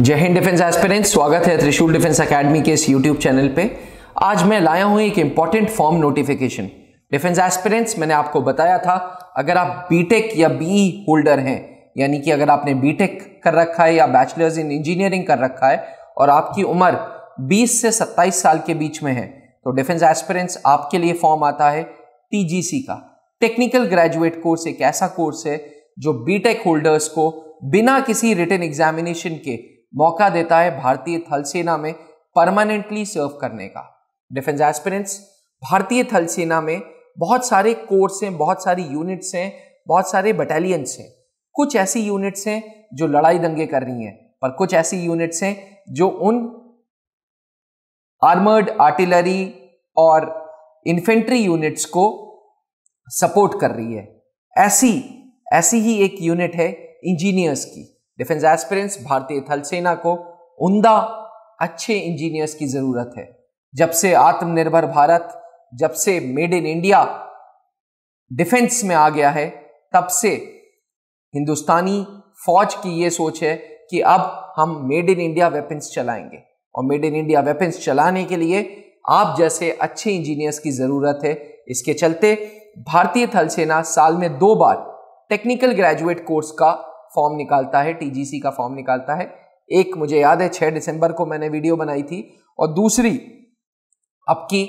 जय Hind defence aspirants, स्वागत है त्रिशूल डिफेंस एकेडमी के इस यूट्यूब चैनल पे। आज मैं लाया हूं एक important form notification. Defence aspirants, मैंने आपको बताया था अगर आप बीटेक या बीई होल्डर हैं, यानी कि अगर आपने बीटेक कर रखा है या बैचलर्स इन इंजीनियरिंग कर रखा है और आपकी उम्र 20 से 27 साल के बीच में है, तो डिफेंस एस्पिरेंट्स आपके लिए फॉर्म आता है टीजीसी का। टेक्निकल ग्रेजुएट कोर्स एक ऐसा कोर्स है जो बीटेक होल्डर्स को बिना किसी रिटन एग्जामिनेशन के मौका देता है भारतीय थल सेना में परमानेंटली सर्व करने का। डिफेंस एस्पिरेंट्स, भारतीय थल सेना में बहुत सारे कोर्स हैं, बहुत सारी यूनिट्स हैं, बहुत सारे बटालियंस हैं। कुछ ऐसी यूनिट्स हैं जो लड़ाई दंगे कर रही हैं, पर कुछ ऐसी यूनिट्स हैं जो उन आर्मर्ड आर्टिलरी और इन्फेंट्री यूनिट्स को सपोर्ट कर रही है। ऐसी ही एक यूनिट है इंजीनियर्स की। डिफेंस एस्पिरेंट्स, भारतीय थल सेना को उम्दा अच्छे इंजीनियर्स की जरूरत है। जब से आत्मनिर्भर भारत, जब से मेड इन इंडिया डिफेंस में आ गया है, तब से हिंदुस्तानी फौज की यह सोच है कि अब हम मेड इन इंडिया वेपन्स चलाएंगे, और मेड इन इंडिया वेपन्स चलाने के लिए आप जैसे अच्छे इंजीनियर्स की जरूरत है। इसके चलते भारतीय थल सेना साल में 2 बार टेक्निकल ग्रेजुएट कोर्स का फॉर्म निकालता है, टीजीसी का फॉर्म निकालता है। एक मुझे याद है 6 दिसंबर को मैंने वीडियो बनाई थी, और दूसरी अब की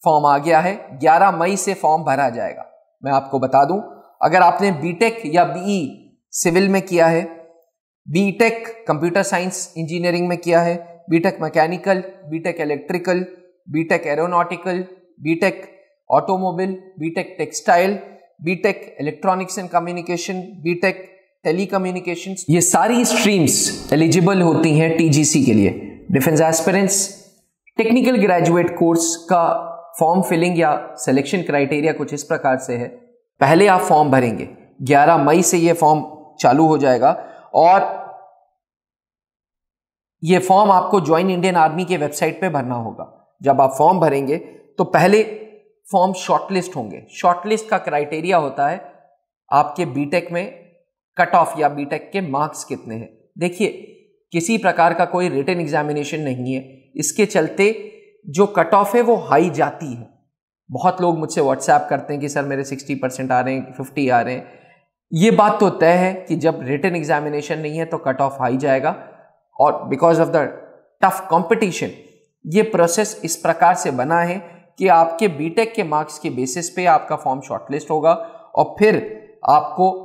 फॉर्म आ गया है, 11 मई से फॉर्म भरा जाएगा। मैं आपको बता दूं, अगर आपने बीटेक या बीई सिविल में किया है, बीटेक कंप्यूटर साइंस इंजीनियरिंग में किया है, BTech mechanical, BTech electrical, BTech aeronautical, BTech automobile, BTech textile, BTech electronics and communication, BTech telecommunications, ये सारी स्ट्रीम्स एलिजिबल होती हैं टीजीसी के लिए। Defence aspirants, technical graduate course का फॉर्म फिलिंग या सिलेक्शन क्राइटेरिया कुछ इस प्रकार से है। पहले आप फॉर्म भरेंगे, 11 मई से ये फॉर्म चालू हो जाएगा, और ये फॉर्म आपको ज्वाइन इंडियन आर्मी के वेबसाइट पे भरना होगा। जब आप फॉर्म भरेंगे तो पहले फॉर्म शॉर्टलिस्ट होंगे। शॉर्टलिस्ट का क्राइटेरिया होता है आपके बीटेक में कट ऑफ या बीटेक के मार्क्स कितने हैं। देखिए, किसी प्रकार का कोई रिटन एग्जामिनेशन नहीं है, इसके चलते जो कट ऑफ है वो हाई जाती है। बहुत लोग मुझसे व्हाट्सएप करते हैं कि सर मेरे 60% आ रहे हैं, 50 आ रहे हैं। ये बात तो तय है कि जब रिटन एग्जामिनेशन नहीं है तो कट ऑफ हाई जाएगा, और because of the tough competition ये प्रोसेस इस प्रकार से बना है कि आपके बीटेक के मार्क्स के बेसिस पे आपका फॉर्म शॉर्टलिस्ट होगा, और फिर आपको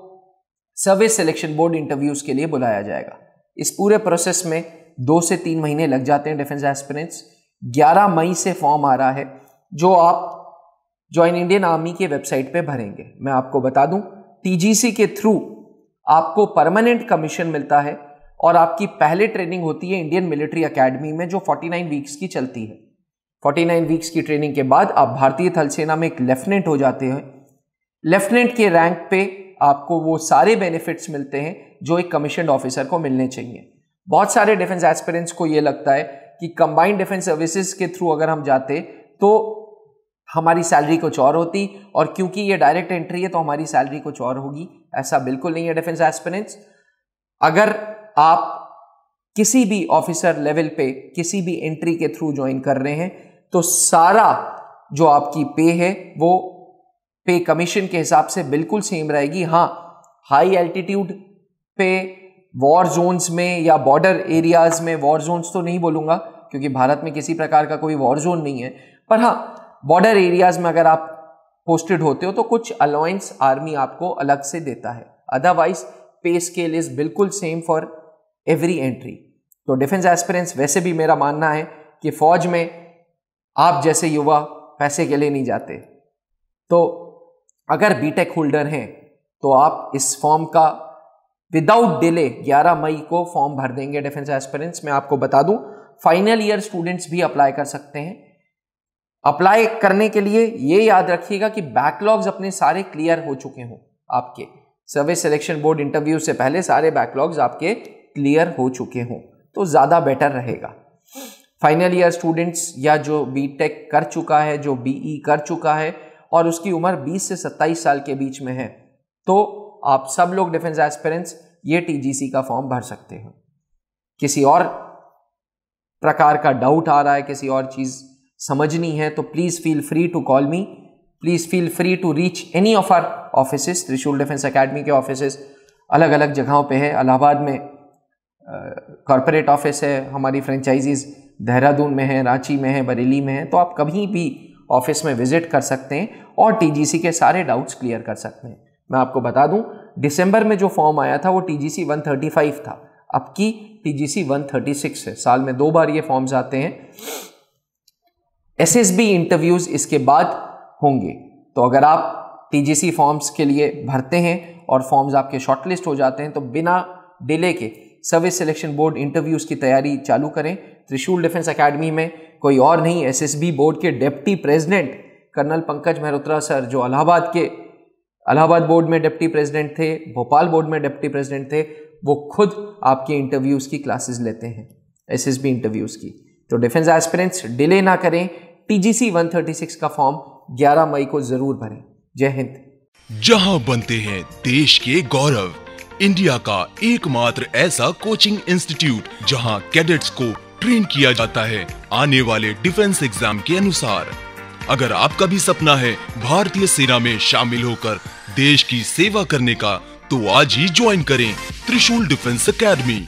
सर्विस सिलेक्शन बोर्ड इंटरव्यूज के लिए बुलाया जाएगा। इस पूरे प्रोसेस में 2 से 3 महीने लग जाते हैं। डिफेंस एस्पिरेंट्स, 11 मई से फॉर्म आ रहा है जो आप ज्वाइन इंडियन आर्मी के वेबसाइट पे भरेंगे। मैं आपको बता दूं, टीजीसी के थ्रू आपको परमानेंट कमीशन मिलता है, और आपकी पहले ट्रेनिंग होती है इंडियन मिलिट्री एकेडमी में, जो 49 वीक्स की चलती है। 49 वीक्स की ट्रेनिंग के बाद आप भारतीय थल सेना में एक लेफ्टिनेंट हो जाते हैं। लेफ्टिनेंट के रैंक पे आपको वो सारे बेनिफिट्स मिलते हैं जो एक कमीशन्ड ऑफिसर को मिलने चाहिए। बहुत सारे डिफेंस एस्पिरेंट्स को ये लगता है कि कंबाइंड डिफेंस सर्विसेज के थ्रू अगर हम जाते तो हमारी सैलरी कुछ और होती, और क्योंकि ये डायरेक्ट एंट्री है तो हमारी सैलरी कुछ और होगी। ऐसा बिल्कुल नहीं है डिफेंस एस्पिरेंट्स। अगर आप किसी भी ऑफिसर लेवल पे किसी भी एंट्री के थ्रू ज्वाइन कर रहे हैं तो सारा जो आपकी पे है वो पे कमीशन के हिसाब से बिल्कुल सेम रहेगी। हाँ, हाई एल्टीट्यूड पे वॉर जोन्स में या बॉर्डर एरियाज में, वॉर जोन्स तो नहीं बोलूंगा क्योंकि भारत में किसी प्रकार का कोई वॉर जोन नहीं है, पर हाँ बॉर्डर एरियाज में अगर आप पोस्टेड होते हो तो कुछ अलाउंस आर्मी आपको अलग से देता है। अदरवाइज पे स्केल इज बिल्कुल सेम फॉर एवरी एंट्री। तो डिफेंस एस्पिरेंट्स, वैसे भी मेरा मानना है कि फौज में आप जैसे युवा पैसे के लिए नहीं जाते, तो अगर बीटेक होल्डर हैं तो आप इस फॉर्म का विदाउट डिले 11 मई को फॉर्म भर देंगे। डिफेंस एस्पिरेंट्स, मैं आपको बता दूं, फाइनल ईयर स्टूडेंट्स भी अप्लाई कर सकते हैं। अप्लाई करने के लिए ये याद रखिएगा कि बैकलॉग्स अपने सारे क्लियर हो चुके हों। आपके सर्विस सिलेक्शन बोर्ड इंटरव्यू से पहले सारे बैकलॉग्स आपके क्लियर हो चुके हों तो ज़्यादा बेटर रहेगा। फाइनल ईयर स्टूडेंट्स या जो बीटेक कर चुका है, जो बीई कर चुका है और उसकी उम्र 20 से 27 साल के बीच में है, तो आप सब लोग डिफेंस एस्पिरेंट्स ये टीजीसी का फॉर्म भर सकते हैं। किसी और प्रकार का डाउट आ रहा है, किसी और चीज समझनी है, तो please feel free to call me, please feel free to reach any of our offices. Trishul defence academy के ऑफिसेस अलग अलग जगहों पे है। इलाहाबाद में कॉरपोरेट ऑफिस है, हमारी फ्रेंचाइजीज देहरादून में है, रांची में है, बरेली में है। तो आप कभी भी ऑफिस में विजिट कर सकते हैं और टीजीसी के सारे डाउट्स क्लियर कर सकते हैं। मैं आपको बता दूं, दिसंबर में जो फॉर्म आया था वो टीजीसी 135 था, अब की टीजीसी 136 है। साल में 2 बार ये फॉर्म्स आते हैं। एसएसबी इंटरव्यूज इसके बाद होंगे। तो अगर आप टीजीसी फॉर्म्स के लिए भरते हैं और फॉर्म्स आपके शॉर्टलिस्ट हो जाते हैं तो बिना डिले के सर्विस सिलेक्शन बोर्ड इंटरव्यूज की तैयारी चालू करें। त्रिशूल डिफेंस एकेडमी में कोई और नहीं, एसएसबी बोर्ड के deputy president colonel Pankaj Mehrotra sir, जो इलाहाबाद बोर्ड में डिप्टी प्रेसिडेंट थे, भोपाल बोर्ड में डिप्टी प्रेसिडेंट थे, वो खुद आपके इंटरव्यूज की क्लासेस लेते हैं, एसएसबी इंटरव्यूज की। तो डिफेंस एस्पिरेंट्स डिले ना करें, टीजीसी 136 का फॉर्म 11 मई को जरूर भरें। जय हिंद। जहां बनते हैं देश के गौरव, इंडिया का एकमात्र ऐसा कोचिंग इंस्टीट्यूट जहां कैडेट्स को ट्रेन किया जाता है आने वाले डिफेंस एग्जाम के अनुसार। अगर आपका भी सपना है भारतीय सेना में शामिल होकर देश की सेवा करने का, तो आज ही ज्वाइन करें त्रिशूल डिफेंस एकेडमी।